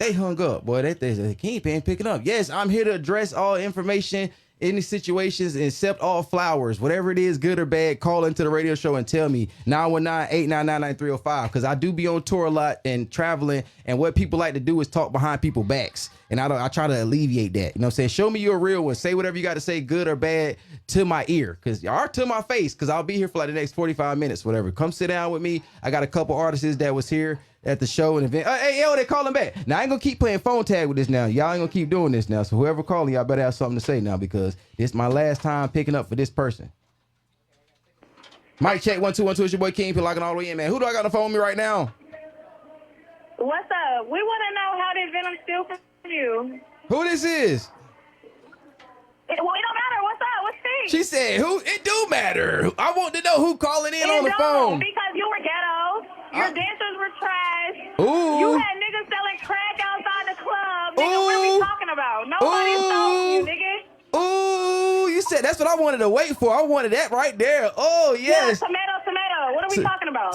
They hung up. Boy, that Kingpen picking up. Yes, I'm here to address all information in these situations, except all flowers. Whatever it is, good or bad, call into the radio show and tell me. 919-899-9305. Because I do be on tour a lot and traveling. And what people like to do is talk behind people's backs. And I try to alleviate that. You know what I'm saying? Show me you're a real one. Say whatever you got to say, good or bad, to my ear. Or to my face. Because I'll be here for like the next 45 minutes, whatever. Come sit down with me. I got a couple artists that was here at the show and event. Hey, yo, they calling back. Now, I ain't gonna keep playing phone tag with this now. Y'all ain't gonna keep doing this now. So whoever calling, y'all better have something to say now, because this is my last time picking up for this person. Mic check 1 2 1 2. It's your boy Kingpen locking all the way in, man. Who do I got on the phone with me right now? What's up? We want to know, how did Venom steal from you? Who this is? It don't matter. What's up? What's this? She said, "Who? It do matter. I want to know who calling in on the phone." Because you were ghetto. Your dancers were trash. Ooh. You had niggas selling crack outside the club. Nigga, what are we talking about? Nobody told you, nigga. Ooh, you said that's what I wanted to wait for. I wanted that right there. Oh, yes. Yeah, tomato. What are we talking about?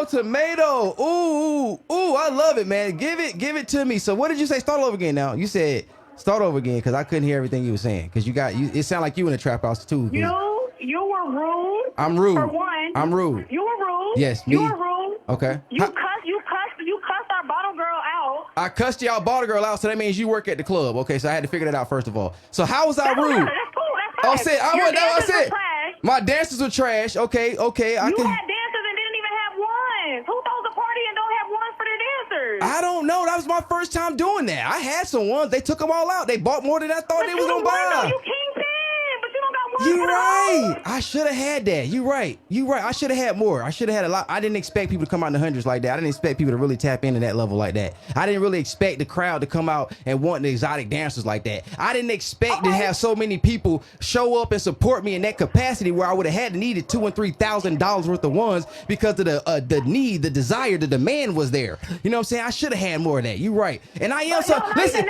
Tomato. Ooh, I love it, man. Give it to me. So what did you say? Start over again now. You said start over again, because I couldn't hear everything you were saying. Because it sounded like you in the trap house too. You were rude. I'm rude. For one. I'm rude. You were rude. Yes, me. You were rude. Okay. You cussed our bottle girl out. I cussed y'all bottle girl out, so that means you work at the club. Okay, so I had to figure that out first of all. So how was I rude? That's cool. That's fine. I said trash. My dancers were trash. Okay. You had dancers and didn't even have ones. Who throws a party and don't have ones for their dancers? I don't know. That was my first time doing that. I had some ones. They took them all out. They bought more than I thought they was gonna buy. You Kingpen, but you don't got one. You're right. I should have had that. You're right. I should have had more. I should have had a lot. I didn't expect people to come out in the hundreds like that. I didn't expect people to really tap into that level like that. I didn't really expect the crowd to come out and want the exotic dancers like that. I didn't expect to have so many people show up and support me in that capacity, where I would have had to needed $2,000 and $3,000 worth of ones, because of the need, the desire, the demand was there. You know what I'm saying? I should have had more of that. You're right. And I am so. Listen.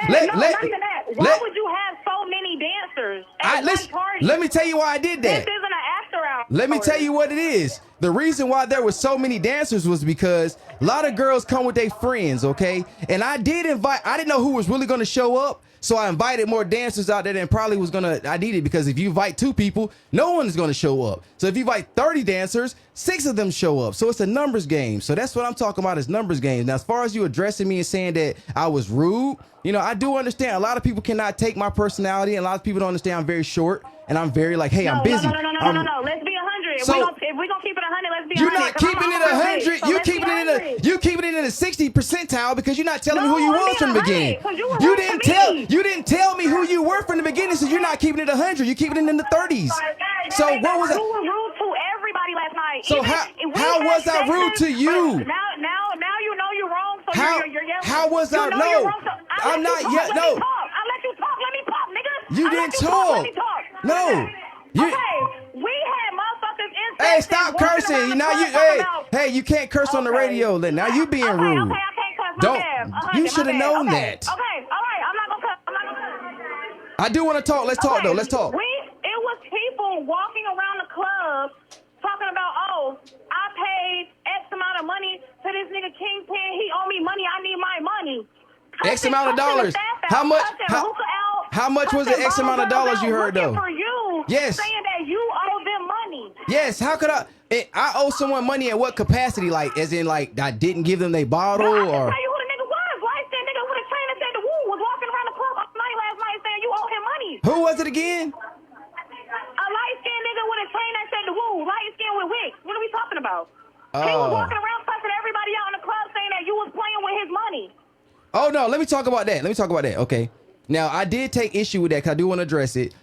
Why would you have so many dancers at one party? Let me tell you why I did that. This isn't an after hour. Let me tell you what it is. The reason why there were so many dancers was because a lot of girls come with their friends, okay? And I didn't know who was really going to show up, so I invited more dancers out there than probably was I needed, because if you invite 2 people, no one is going to show up. So if you invite 30 dancers, 6 of them show up. So it's a numbers game. So that's what I'm talking about, is numbers games. Now, as far as you addressing me and saying that I was rude, I do understand. A lot of people cannot take my personality, and a lot of people don't understand I'm very short, and I'm very like, hey, I'm busy. No. Let's be 100. So, if we're going to keep it 100, let's be 100. You're not keeping it 100. You keeping it in the 60 percentile, because you're not telling me who you was from the beginning. You didn't tell me who you were from the beginning, so you're not keeping it 100. You're keeping it in the 30s. So what was it? You were rude to everybody last night. So how was I rude to you? Now you know you're wrong, so you're yelling. How was I? No, I'm not yet. No. I'll let you talk. Let me talk, nigga. You didn't talk. Let me talk. No. Okay, we had motherfuckers in. Hey, stop cursing. Hey, you can't curse on the radio. Now you being rude. Okay, I can't cuss. You should have known that. Okay, all right. I'm not gonna cuss. I do want to talk. Let's talk though. Let's talk. It was people walking around the club talking about, I paid X amount of money to this nigga Kingpen. He owe me money. I need my money. X amount of dollars. How much? How much was the X amount of dollars you heard though? For you, yes. Saying that you owe them money. Yes. How could I owe someone money in what capacity? Like, as in, like, I didn't give them their bottle, or? I can tell you who the nigga was. Light-skinned nigga with a chain that said the Woo was walking around the club all night last night saying you owe him money. Who was it again? A light-skinned nigga with a chain that said the Woo. Light-skinned with wigs. What are we talking about? He was walking around cussing everybody out in the club saying that you was playing with his money. Oh, no. Let me talk about that. Okay. Now, I did take issue with that, because I do want to address it.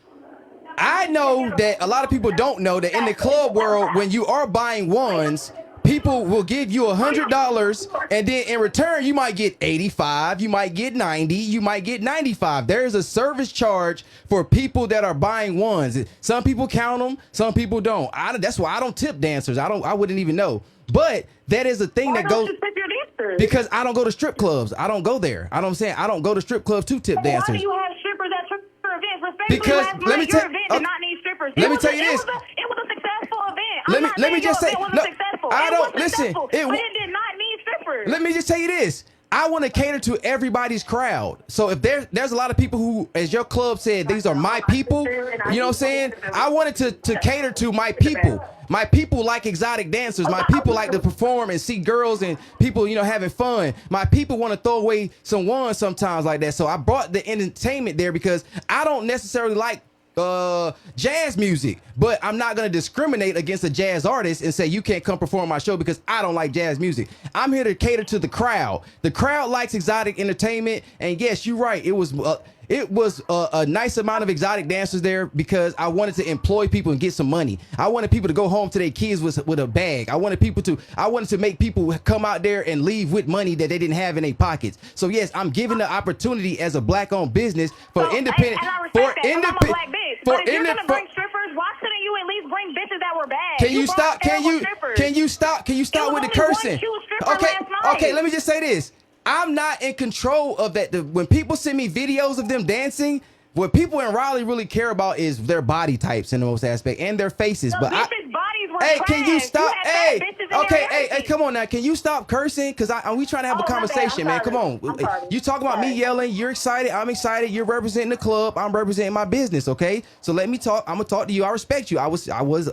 I know that a lot of people don't know that in the club world, when you are buying ones, people will give you $100, and then in return, you might get 85, you might get 90, you might get 95. There is a service charge for people that are buying ones. Some people count them, some people don't. That's why I don't tip dancers. I wouldn't even know. But that is a thing that goes, because I don't go to strip clubs. I don't go there. I don't go to strip clubs to tip dancers. Why do you have strippers at stripper events? Because let me tell you, did not need strippers. Let me tell you this. It was a successful event. Let me just say, no, I don't listen. It did not need strippers. Let me just tell you this. I want to cater to everybody's crowd. So if there's a lot of people who, as your club said, these are my people, you know what I'm saying? I wanted to cater to my people. My people like exotic dancers. My people like to perform and see girls and people, you know, having fun. My people want to throw away some ones sometimes like that. So I brought the entertainment there because I don't necessarily like jazz music, but I'm not going to discriminate against a jazz artist and say you can't come perform my show because I don't like jazz music. I'm here to cater to the crowd. The crowd likes exotic entertainment, and yes, you're right. It was a nice amount of exotic dancers there because I wanted to employ people and get some money. I wanted people to go home to their kids with a bag. I wanted to make people come out there and leave with money that they didn't have in their pockets. So yes, I'm giving the opportunity as a black-owned business for independent. But if you're gonna bring strippers, why couldn't you at least bring bitches that were bad? Can you stop? Can you stop with the cursing? Okay. Let me just say this. I'm not in control of that. When people send me videos of them dancing, what people in Raleigh really care about is their body types in the most aspect and their faces. The bitches' bodies were hey, trash. can you stop? Hey, Hey, come on now. Can you stop cursing? Because we trying to have a conversation, man. Come on. You talking about me yelling. You're excited. I'm excited. You're representing the club. I'm representing my business. Okay. So let me talk. I'm gonna talk to you. I respect you. I was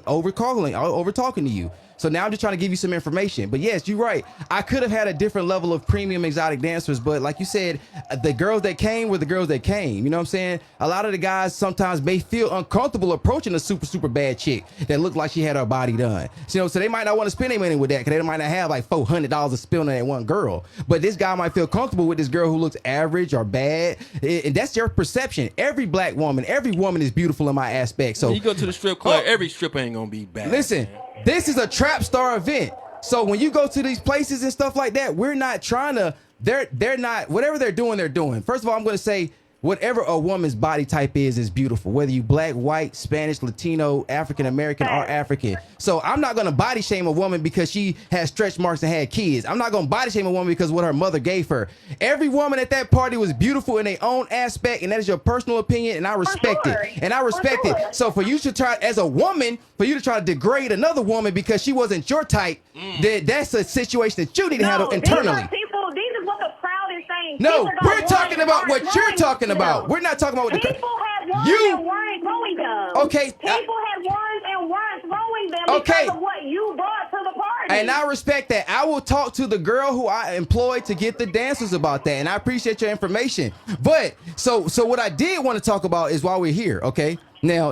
over talking to you. So now I'm just trying to give you some information. But yes, you're right. I could have had a different level of premium exotic dancers, but like you said, the girls that came were the girls that came. You know what I'm saying? A lot of the guys sometimes may feel uncomfortable approaching a super bad chick that looked like she had her body done. So they might not want to spend their money with that because they might not have like $400 to spend on that one girl. But this guy might feel comfortable with this girl who looks average or bad. And that's your perception. Every black woman, every woman is beautiful in my aspect. So when you go to the strip club, every stripper ain't gonna be bad. Listen. Man. This is a trap star event. So when you go to these places and stuff like that, we're not trying to, they're not, whatever they're doing. First of all, I'm going to say whatever a woman's body type is beautiful, whether you black, white, Spanish, Latino, African American, or African. So I'm not going to body shame a woman because she has stretch marks and had kids. I'm not going to body shame a woman because what her mother gave her. Every woman at that party was beautiful in their own aspect, and that is your personal opinion, and I respect it. And I respect it. So for you to try, as a woman, for you to try to degrade another woman because she wasn't your type, that's a situation that you need to handle internally. These is what the crowd is saying. No, we're talking about what you're talking about. We're not talking about what people had ones and weren't throwing them. Okay. People had ones and weren't throwing them because of what you brought to the party. And I respect that. I will talk to the girl who I employed to get the dancers about that, and I appreciate your information. But so what I did want to talk about is while we're here, okay? Now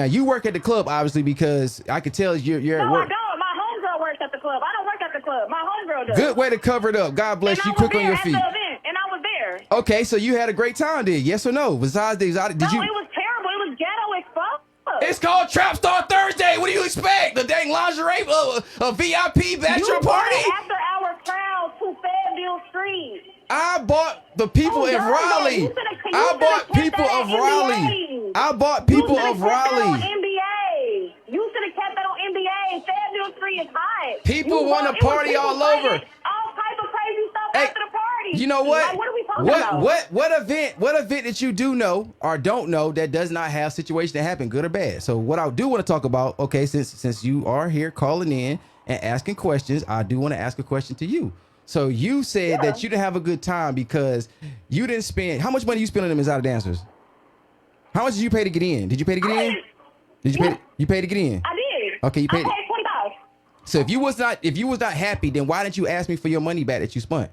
you work at the club obviously because I could tell you're at work. I don't. My homegirl works at the club. I don't work at the club. My homegirl does. Good way to cover it up. God bless you. Quick on your feet. And I was there. Okay, so you had a great time, did yes or no? Besides the exotic, No, it was terrible. It was ghetto exposed. It's called Trap Star Thursday. What do you expect? The dang lingerie, a VIP bachelor party? After our crowd to Fayetteville Street. I bought the people in Raleigh. I bought people of Raleigh. I bought people of Raleigh. You should have kept that on NBA. Fayetteville Street is hot. People want to party all over. All type of crazy stuff after the party. You know what? Like, what are we talking about? What event that you do know or don't know that does not have situations that happen, good or bad? So what I do want to talk about, okay, since you are here calling in and asking questions, I do want to ask a question to you. So you said that you didn't have a good time because you didn't spend. How much money you spend on them exotic dancers? How much did you pay to get in? Did you pay to get in? Did you pay to get in? I did. Okay, you paid. I paid $20. So if you was not happy, then why didn't you ask me for your money back that you spent?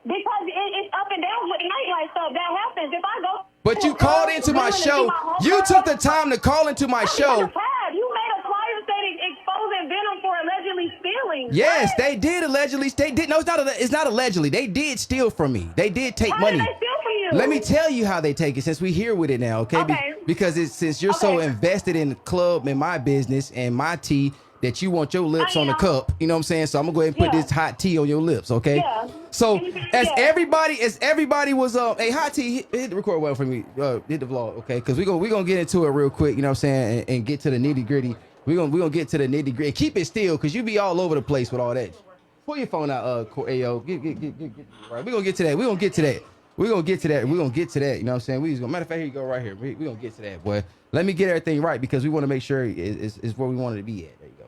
Because it's up and down with nightlife stuff. That happens. If I go. But you called into my show. You took the time to call into my show. You made a flyer saying exposing Venom for allegedly stealing. Yes, they did allegedly. They did. No, it's not allegedly. They did steal from me. They did take money. Why did they steal from you? Let me tell you how they take it since we here with it now, okay? Because since you're so invested in the club and my business and my tea that you want your lips on the cup, you know what I'm saying? So I'm gonna go ahead and put this hot tea on your lips, okay? Yeah. So as everybody was hey, hot tea, hit the record button for me, hit the vlog, okay? Because we gonna get into it real quick, you know what I'm saying, and get to the nitty gritty. We gonna get to the nitty gritty. Keep it still, cause you be all over the place with all that. Pull your phone out, Ayo. Get right. We gonna get to that. We gonna get to that. You know what I'm saying? We just gonna, matter of fact, here you go right here. We gonna get to that, boy. Let me get everything right because we want to make sure it's where we wanted to be at. There you go.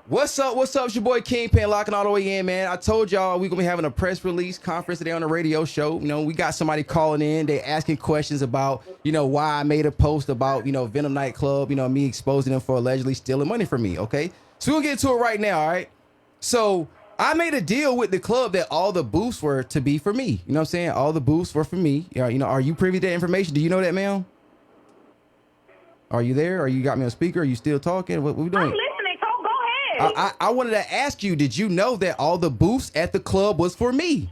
What's up? What's up? It's your boy Kingpen locking all the way in, man. I told y'all we gonna be having a press release conference today on the radio show. You know, we got somebody calling in. They asking questions about, why I made a post about, Venom nightclub, me exposing them for allegedly stealing money from me. Okay, so we'll get to it right now. All right. So I made a deal with the club that all the booths were to be for me. You know what I'm saying? All the booths were for me. Are you privy to that information? Do you know that, ma'am? Are you there? Or you got me on speaker? Are you still talking? What we doing? I'm listening. Go ahead. I wanted to ask you, did you know that all the booths at the club was for me?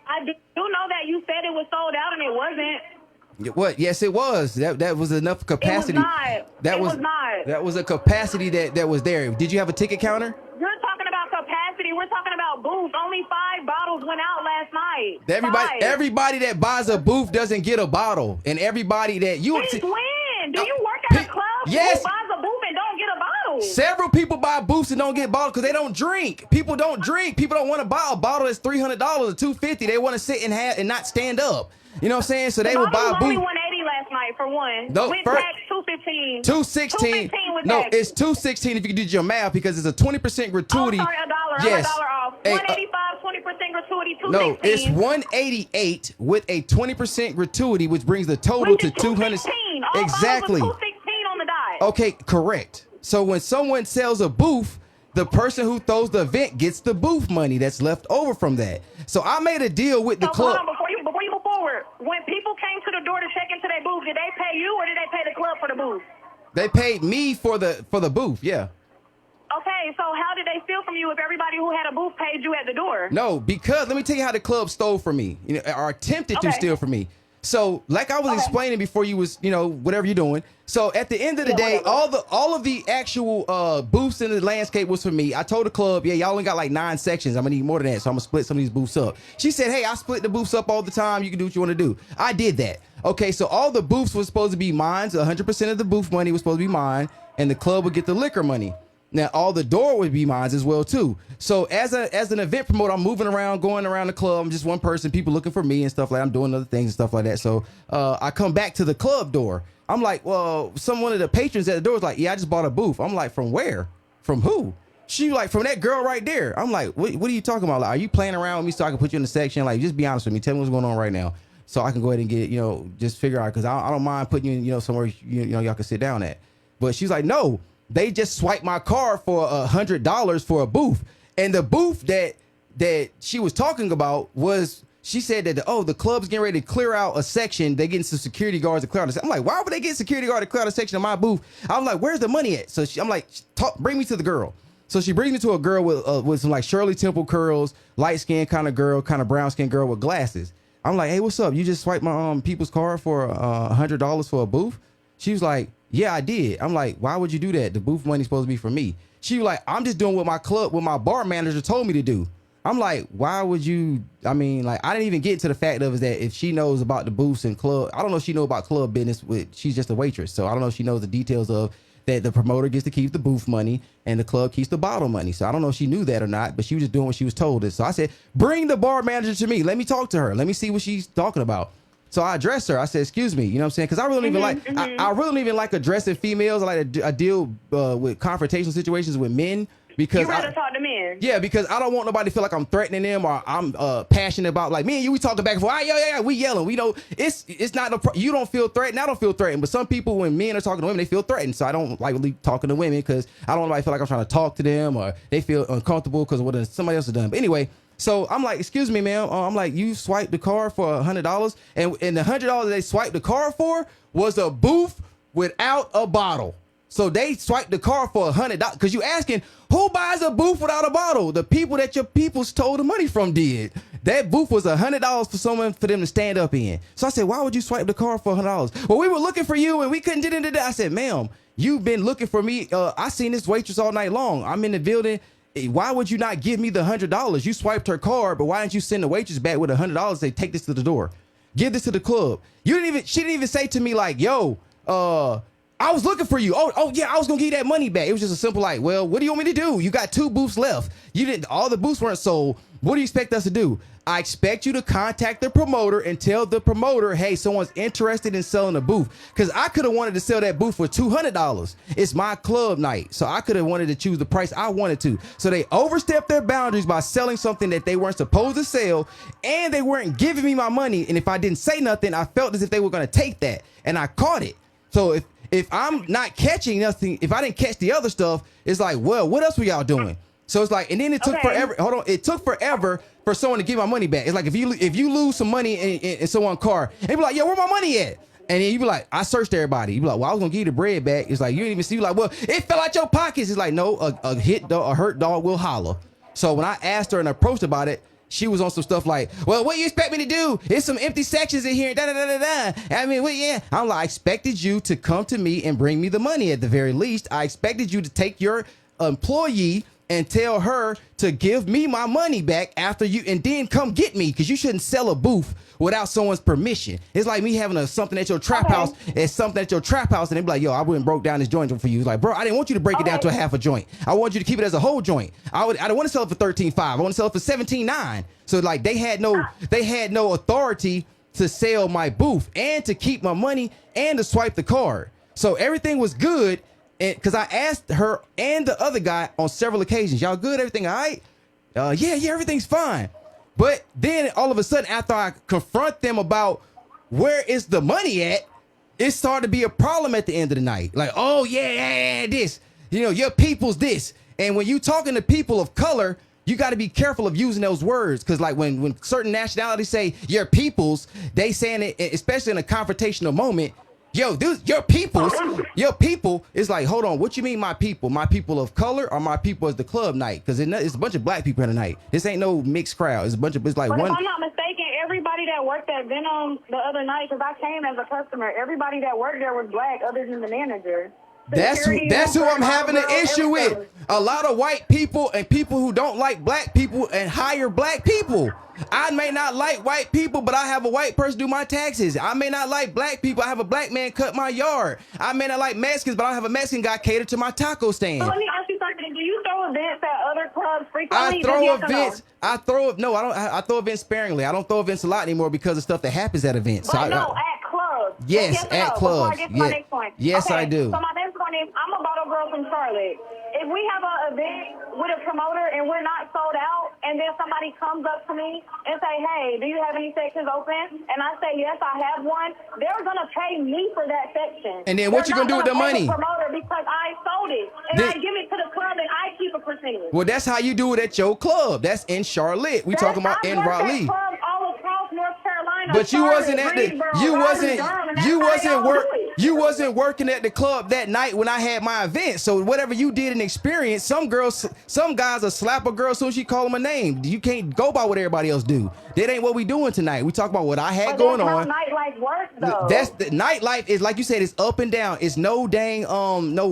I do know that you said it was sold out and it wasn't. What? Yes, it was. That was enough capacity. It was not. That it was not. That was a capacity that was there. Did you have a ticket counter? You're talking about capacity. We're talking about booths. Only 5 bottles went out last night. Everybody that buys a booth doesn't get a bottle, and everybody that you. Since when? Do you work at a club? Yes. Who buys a booth and don't get a bottle? Several people buy booths and don't get bottles because they don't drink. People don't drink. People don't want to buy a bottle that's $300 or $250. They want to sit and not stand up. You know what I'm saying? So they will buy a booth. Only 180 last night for one. No, with first, tax, 215. 216. 215 with No, tax. it's 216 if you can do your math because it's a 20% gratuity. Oh, sorry, $1. Yes. I'm $1 off. Hey, 185, 20% gratuity, 216. no, it's 188 with a 20% gratuity, which brings the total to 200. Exactly. 216 on the dot. Okay, correct. So when someone sells a booth, the person who throws the event gets the booth money that's left over from that. So I made a deal with the club. Hold on, before you move forward, when people came to the door to check into their booth, did they pay you or did they pay the club for the booth? They paid me for the booth, yeah. Okay, so how did they steal from you if everybody who had a booth paid you at the door? No, because let me tell you how the club stole from me, or attempted to steal from me. So, like I was explaining before you was, whatever you're doing. So at the end of the day, whatever. all of the actual booths in the landscape was for me. I told the club, yeah, y'all only got like 9 sections. I'm gonna need more than that, so I'm gonna split some of these booths up. She said, hey, I split the booths up all the time. You can do what you want to do. I did that. Okay, so all the booths were supposed to be mine. So 100% of the booth money was supposed to be mine, and the club would get the liquor money. Now, all the door would be mine as well, too. So as an event promoter, I'm moving around, going around the club. I'm just one person, people looking for me and stuff like that. I'm doing other things and stuff like that. So I come back to the club door. I'm like, well, one of the patrons at the door was like, yeah, I just bought a booth. I'm like, from where? From who? She like, from that girl right there. I'm like, what are you talking about? Like, are you playing around with me so I can put you in the section? Like, just be honest with me. Tell me what's going on right now so I can go ahead and get, just figure out. Because I don't mind putting you in, somewhere, y'all can sit down at. But she's like, no. They just swiped my card for $100 for a booth. And the booth that she was talking about was, she said that, the club's getting ready to clear out a section. They getting some security guards to clear out a section. I'm like, why would they get security guard to clear out a section of my booth? I'm like, where's the money at? So I'm like, bring me to the girl. So she brings me to a girl with some like Shirley Temple curls, light skin kind of girl, kind of brown skin girl with glasses. I'm like, hey, what's up? You just swiped my people's card for $100 for a booth? She was like, yeah, I did. I'm like, why would you do that? The booth money's supposed to be for me. She was like, I'm just doing what my bar manager told me to do. I'm like, why would you? I mean, like, I didn't even get to the fact of is that if she knows about the booths and club, I don't know if she knows about club business. She's just a waitress. So I don't know if she knows the details of that the promoter gets to keep the booth money and the club keeps the bottle money. So I don't know if she knew that or not, but she was just doing what she was told. So I said, bring the bar manager to me. Let me talk to her. Let me see what she's talking about. So I addressed her. I said, excuse me, you know what I'm saying? Because I really don't even like, I really don't even like addressing females. I deal with confrontational situations with men because you rather talk to men. Yeah, because I don't want nobody to feel like I'm threatening them or I'm passionate about, like, me and you, we talking back and forth. Yeah, we yelling. We know it's not, you don't feel threatened. I don't feel threatened. But some people, when men are talking to women, they feel threatened. So I don't like really talking to women because I don't want nobody to feel like I'm trying to talk to them or they feel uncomfortable because of what somebody else has done. But anyway, so I'm like, excuse me, ma'am. I'm like, you swiped the card for $100, and the $100 they swiped the card for was a booth without a bottle. So they swiped the card for $100 because you asking who buys a booth without a bottle? The people that your people stole the money from did. That booth was $100 for them to stand up in. So I said, why would you swipe the card for $100? Well, we were looking for you and we couldn't get into that. I said, ma'am, you've been looking for me. I seen this waitress all night long. I'm in the building. Why would you not give me the $100? You swiped her card, but why didn't you send the waitress back with $100? Say, take this to the door. Give this to the club. She didn't even say to me like, yo, I was looking for you. Oh yeah, I was gonna give you that money back. It was just a simple like, well, what do you want me to do? You got 2 booths left. You didn't. All the booths weren't sold. What do you expect us to do? I expect you to contact the promoter and tell the promoter, hey, someone's interested in selling a booth. Because I could have wanted to sell that booth for $200. It's my club night. So I could have wanted to choose the price I wanted to. So they overstepped their boundaries by selling something that they weren't supposed to sell. And they weren't giving me my money. And if I didn't say nothing, I felt as if they were going to take that. And I caught it. So if I'm not catching nothing, if I didn't catch the other stuff, it's like, well, what else were y'all doing? So it's like, and then it took forever. Hold on, it took forever for someone to give my money back. It's like if you lose some money in someone's car, and be like, yo, where my money at? And then you be like, I searched everybody. You be like, well, I was gonna give you the bread back. It's like you didn't even see. You like, well, it fell out your pockets. It's like, no, a hurt dog will holler. So when I asked her and approached about it, she was on some stuff like, well, what you expect me to do? There's some empty sections in here. Da da da da da. I mean, well, yeah. I'm like, I expected you to come to me and bring me the money at the very least. I expected you to take your employee and tell her to give me my money back after you, and then come get me, because you shouldn't sell a booth without someone's permission. It's like me having something at your trap house. It's something at your trap house, and they be like, yo, I went and broke down this joint for you. It's like, bro, I didn't want you to break it down to a half a joint. I want you to keep it as a whole joint. I don't want to sell it for $13.5. I want to sell it for $17.9. So like they had no authority to sell my booth and to keep my money and to swipe the card. So everything was good. And because I asked her and the other guy on several occasions, y'all good? Everything all right? Yeah, everything's fine. But then all of a sudden, after I confront them about where is the money at, it started to be a problem at the end of the night. Like, oh yeah, this, your people's this. And when you talking to people of color, you got to be careful of using those words, because like when certain nationalities say your peoples, they saying it, especially in a confrontational moment. Yo, dude, your people is like, hold on, what you mean my people? My people of color or my people is the club night? Because it's a bunch of black people in the night. This ain't no mixed crowd. It's But if I'm not mistaken, everybody that worked at Venom the other night, because I came as a customer, everybody that worked there was black other than the manager. That's who I'm having an issue with. A lot of white people and people who don't like black people and hire black people. I may not like white people, but I have a white person do my taxes. I may not like black people. I have a black man cut my yard. I may not like Mexicans, but I have a Mexican guy cater to my taco stand. So let me ask you something. Do you throw events at other clubs frequently? I throw events. I throw events sparingly. I don't throw events a lot anymore because of stuff that happens at events. But no, at clubs. Yes, at clubs. Before I get to my next point. Yes, okay, I do. So my next point is, I'm a bottle girl from Charlotte. If we have an event with a promoter and we're not sold out, and then somebody comes up to me and say, hey, do you have any sections open? And I say, yes, I have one. They're going to pay me for that section. And then what you going to do with the money? Promoter, because I sold it. And I give it to the club and I keep a percentage. Well, that's how you do it at your club. That's in Charlotte. We talking about in Raleigh. But you wasn't at the you wasn't working at the club that night when I had my event. So whatever you did and experienced, some guys will slap a girl as soon as she call them a name. You can't go by what everybody else do. That ain't what we doing tonight. We talk about what I had going on. Nightlife works though. That's the nightlife is, like you said, it's up and down. It's no dang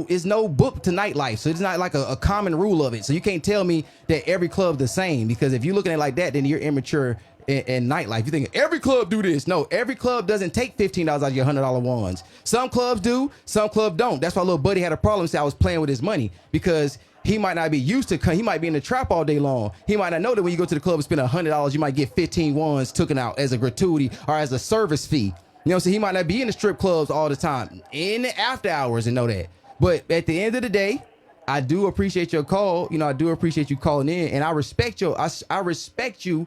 it's no book to nightlife. So it's not like a common rule of it. So you can't tell me that every club's the same, because if you're looking at it like that, then you're immature. In nightlife, you think every club do this. No, every club doesn't take $15 out of your $100 ones. Some clubs do, some clubs don't. That's why little buddy had a problem. Say I was playing with his money, because he might not be used to. He might be in the trap all day long. He might not know that when you go to the club and spend $100, you might get 15 ones taken out as a gratuity or as a service fee. You know, so he might not be in the strip clubs all the time, in the after hours, and know that. But at the end of the day, I do appreciate your call. I do appreciate you calling in, and I respect I respect you.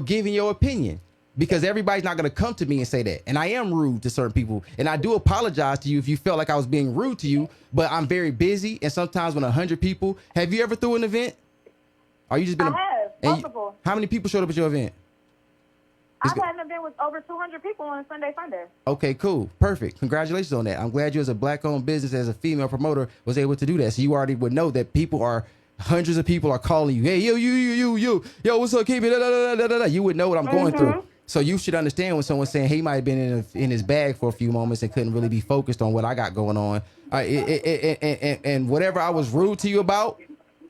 Giving your opinion, because everybody's not going to come to me and say that. And I am rude to certain people. And I do apologize to you if you felt like I was being rude to you, but I'm very busy. And sometimes when 100 people, have you ever threw an event? Or you just been? I have, multiple. How many people showed up at your event? I've had an event with over 200 people on a Sunday. Okay, cool. Perfect. Congratulations on that. I'm glad you, as a black-owned business, as a female promoter, was able to do that. So you already would know that hundreds of people are calling you. Hey, yo, what's up, Kingpen? You would know what I'm going through. So you should understand when someone's saying he might have been in his bag for a few moments and couldn't really be focused on what I got going on. And whatever I was rude to you about,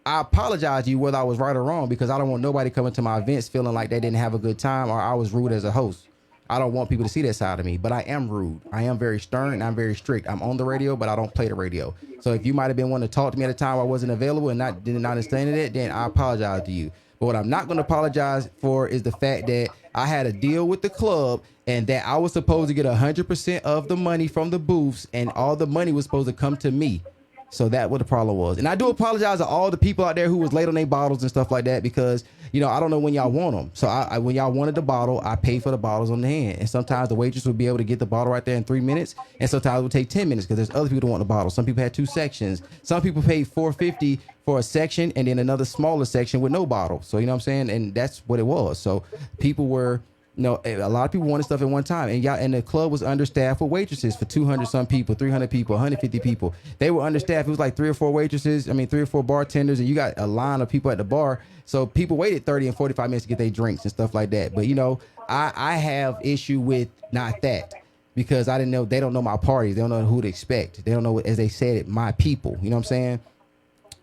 I apologize to you whether I was right or wrong, because I don't want nobody coming to my events feeling like they didn't have a good time or I was rude as a host. I don't want people to see that side of me, but I am rude. I am very stern and I'm very strict. I'm on the radio, but I don't play the radio. So if you might have been wanting to talk to me at a time I wasn't available and didn't understand it, then I apologize to you. But what I'm not going to apologize for is the fact that I had a deal with the club and that I was supposed to get 100% of the money from the booths and all the money was supposed to come to me. So that what the problem was. And I do apologize to all the people out there who was late on their bottles and stuff like that because, you know, I don't know when y'all want them. So when y'all wanted the bottle, I paid for the bottles on the hand. And sometimes the waitress would be able to get the bottle right there in 3 minutes. And sometimes it would take 10 minutes because there's other people who want the bottle. Some people had 2 sections. Some people paid $4.50 for a section and then another smaller section with no bottle. So, you know what I'm saying? And that's what it was. So people were... No, a lot of people wanted stuff at one time, and the club was understaffed with waitresses for 200 some people, 300 people, 150 people. They were understaffed. It was like 3 or 4 waitresses. I mean, 3 or 4 bartenders, and you got a line of people at the bar. So people waited 30 and 45 minutes to get their drinks and stuff like that. But you know, I have issue with not that because I didn't know. They don't know my parties. They don't know who to expect. They don't know, as they said, my people. You know what I'm saying?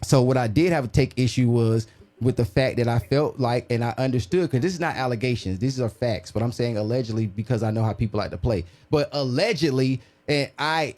So what I did have to take issue was with the fact that I felt like, and I understood, because this is not allegations, these are facts, but I'm saying allegedly because I know how people like to play. But allegedly, and I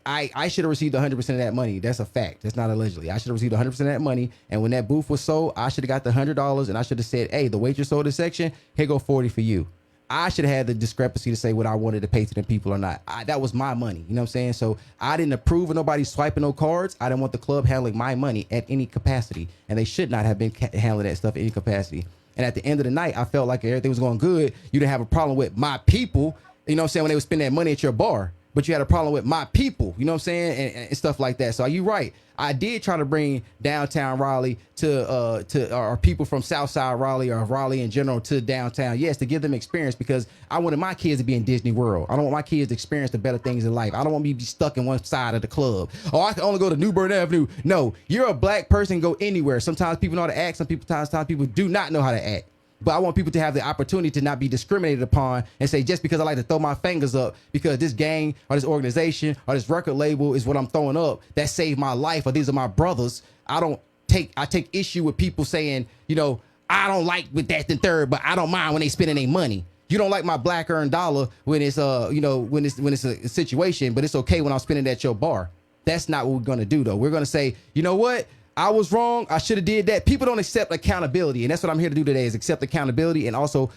should have received 100% of that money. That's a fact. That's not allegedly. I should have received 100% of that money. And when that booth was sold, I should have got the $100, and I should have said, hey, the waitress sold this section, here go 40 for you. I should have had the discrepancy to say what I wanted to pay to them people or not. That was my money. You know what I'm saying? So I didn't approve of nobody swiping no cards. I didn't want the club handling my money at any capacity. And they should not have been handling that stuff at any capacity. And at the end of the night, I felt like everything was going good. You didn't have a problem with my people, you know what I'm saying, when they would spend that money at your bar. But you had a problem with my people, you know what I'm saying, and stuff like that. So you're right. I did try to bring downtown Raleigh to our people from Southside Raleigh or Raleigh in general to downtown. Yes, to give them experience because I wanted my kids to be in Disney World. I don't want my kids to experience the better things in life. I don't want me to be stuck in one side of the club. Oh, I can only go to New Bern Avenue. No, you're a black person, go anywhere. Sometimes people know how to act. Sometimes people do not know how to act. But I want people to have the opportunity to not be discriminated upon and say, just because I like to throw my fingers up because this gang or this organization or this record label is what I'm throwing up that saved my life or these are my brothers. I take issue with people saying, you know, I don't like with that and third, but I don't mind when they spending their money. You don't like my black earned dollar when it's when it's a situation, but it's okay when I'm spending at your bar. That's not what we're gonna do though. We're gonna say, you know what? I was wrong. I should have did that. People don't accept accountability. And that's what I'm here to do today is accept accountability and also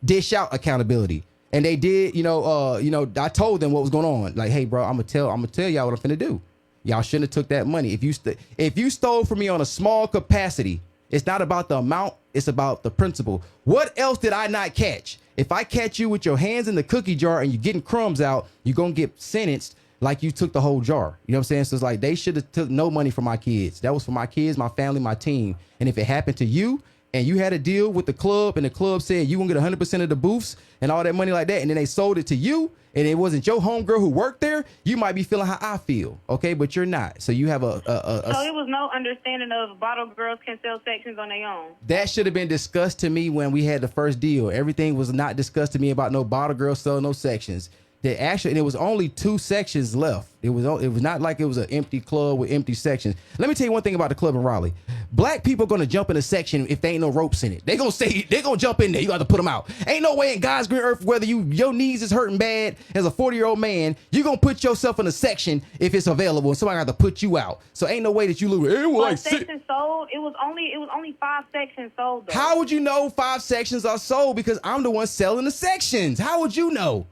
dish out accountability. And they did, I told them what was going on. Like, hey, bro, I'm gonna tell y'all what I'm finna do. Y'all shouldn't have took that money. If you stole from me on a small capacity, it's not about the amount. It's about the principle. What else did I not catch? If I catch you with your hands in the cookie jar and you're getting crumbs out, you're gonna get sentenced like you took the whole jar. You know what I'm saying? So it's like they should have took no money from my kids. That was for my kids, my family, my team. And if it happened to you and you had a deal with the club and the club said you gonna get 100% of the booths and all that money like that, and then they sold it to you and it wasn't your homegirl who worked there, you might be feeling how I feel, okay? But you're not. So you have So it was no understanding of bottle girls can sell sections on their own. That should have been discussed to me when we had the first deal. Everything was not discussed to me about no bottle girls selling no sections. And it was only 2 sections left. It was not like it was an empty club with empty sections. Let me tell you one thing about the club in Raleigh. Black people are gonna jump in a section if there ain't no ropes in it. They gonna jump in there. You got to put them out. Ain't no way in God's green earth whether your knees is hurting bad as a 40-year-old man, you gonna put yourself in a section if it's available and somebody got to put you out. So ain't no way that you lose. Section sold. It was only 5 sections sold though. How would you know 5 sections are sold? Because I'm the one selling the sections. How would you know?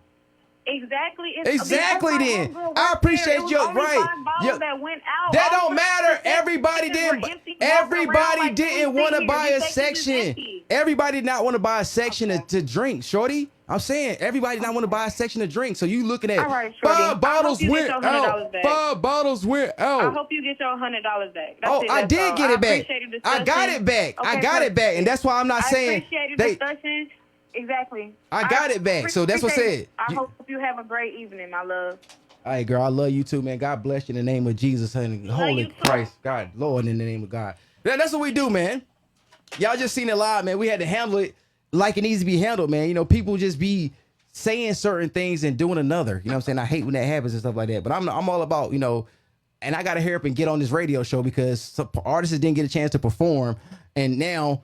Exactly. Then I appreciate you. Right. That don't matter. Everybody didn't. Everybody didn't want to buy a section. Everybody did not want to buy a section to drink, shorty. I'm saying everybody did not want to buy a section to drink. So you looking at 5 bottles went out. 5 bottles went out. I hope you get your $100 back. I did get it back. I got it back. I got it back, and that's why I'm not saying discussion. Exactly. I got it back. So that's what I said. I hope you have a great evening, my love. All right, girl. I love you too, man. God bless you in the name of Jesus, honey. Holy Christ. God, Lord, in the name of God. That's what we do, man. Y'all just seen it live, man. We had to handle it like it needs to be handled, man. You know, people just be saying certain things and doing another. You know what I'm saying? I hate when that happens and stuff like that. But I'm all about, you know, and I got to hurry up and get on this radio show because some artists didn't get a chance to perform. And now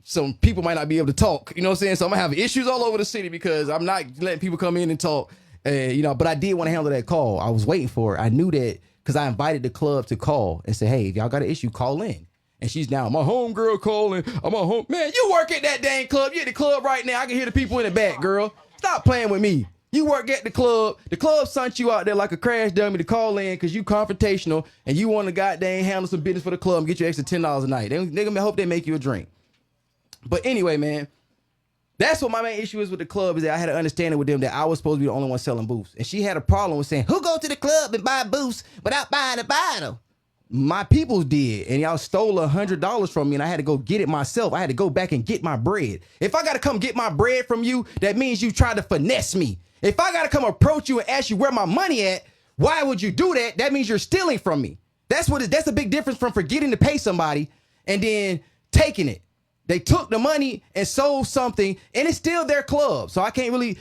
some people might not be able to talk. You know what I'm saying? So I'm gonna have issues all over the city because I'm not letting people come in and talk. But I did want to handle that call. I was waiting for it. I knew that because I invited the club to call and say, hey, if y'all got an issue, call in. And she's now, my homegirl calling. I'm on home. Man, you work at that dang club. You at the club right now. I can hear the people in the back, girl. Stop playing with me. You work at the club. The club sent you out there like a crash dummy to call in because you confrontational and you want to goddamn handle some business for the club and get you extra $10 a night. They gonna hope they make you a drink. But anyway, man, that's what my main issue is with the club is that I had an understanding with them that I was supposed to be the only one selling booths. And she had a problem with saying, who go to the club and buy booths without buying a bottle? My peoples did, and y'all stole $100 from me, and I had to go get it myself. I had to go back and get my bread. If I got to come get my bread from you, that means you tried to finesse me. If I got to come approach you and ask you where my money at, why would you do that? That means you're stealing from me. That's a big difference from forgetting to pay somebody and then taking it. They took the money and sold something, and it's still their club. So I can't really,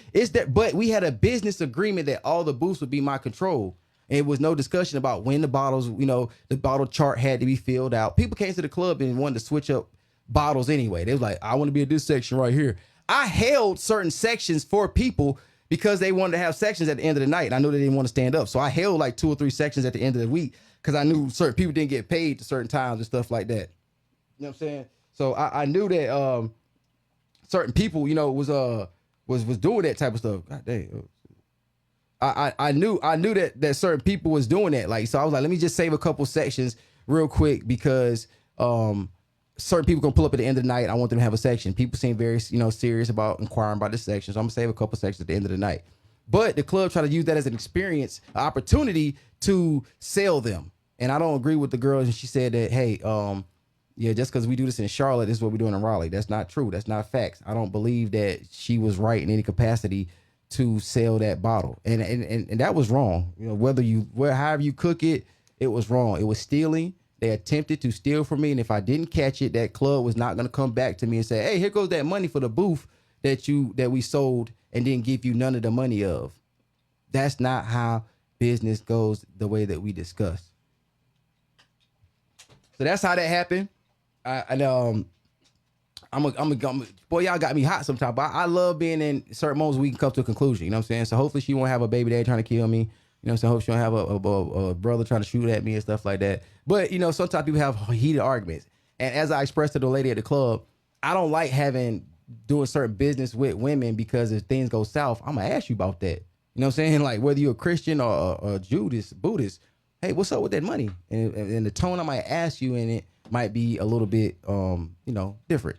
but we had a business agreement that all the booths would be my control. And it was no discussion about when the bottles, the bottle chart had to be filled out. People came to the club and wanted to switch up bottles anyway. They was like, I want to be in this section right here. I held certain sections for people because they wanted to have sections at the end of the night. And I knew they didn't want to stand up. So I held like 2 or 3 sections at the end of the week because I knew certain people didn't get paid to certain times and stuff like that. You know what I'm saying? So I knew that certain people, was doing that type of stuff. God dang. I knew that certain people was doing that. Like, so I was like, let me just save a couple sections real quick because certain people gonna pull up at the end of the night. I want them to have a section. People seem very, serious about inquiring about this section. So I'm gonna save a couple sections at the end of the night. But the club tried to use that as an experience, an opportunity to sell them. And I don't agree with the girl. And she said that, hey, just because we do this in Charlotte, this is what we're doing in Raleigh. That's not true. That's not facts. I don't believe that she was right in any capacity to sell that bottle. And that was wrong. However you cook it, it was wrong. It was stealing. They attempted to steal from me. And if I didn't catch it, that club was not going to come back to me and say, hey, here goes that money for the booth that we sold and didn't give you none of the money of. That's not how business goes the way that we discussed. So that's how that happened. Boy, y'all got me hot sometimes, but I love being in certain moments we can come to a conclusion. You know what I'm saying? So hopefully she won't have a baby daddy trying to kill me. You know what I'm saying? Hope she won't have a brother trying to shoot at me and stuff like that. But, sometimes people have heated arguments. And as I expressed to the lady at the club, I don't like doing certain business with women because if things go south, I'm going to ask you about that. You know what I'm saying? Like whether you're a Christian or a Buddhist, hey, what's up with that money? And the tone I might ask you in it might be a little bit, different.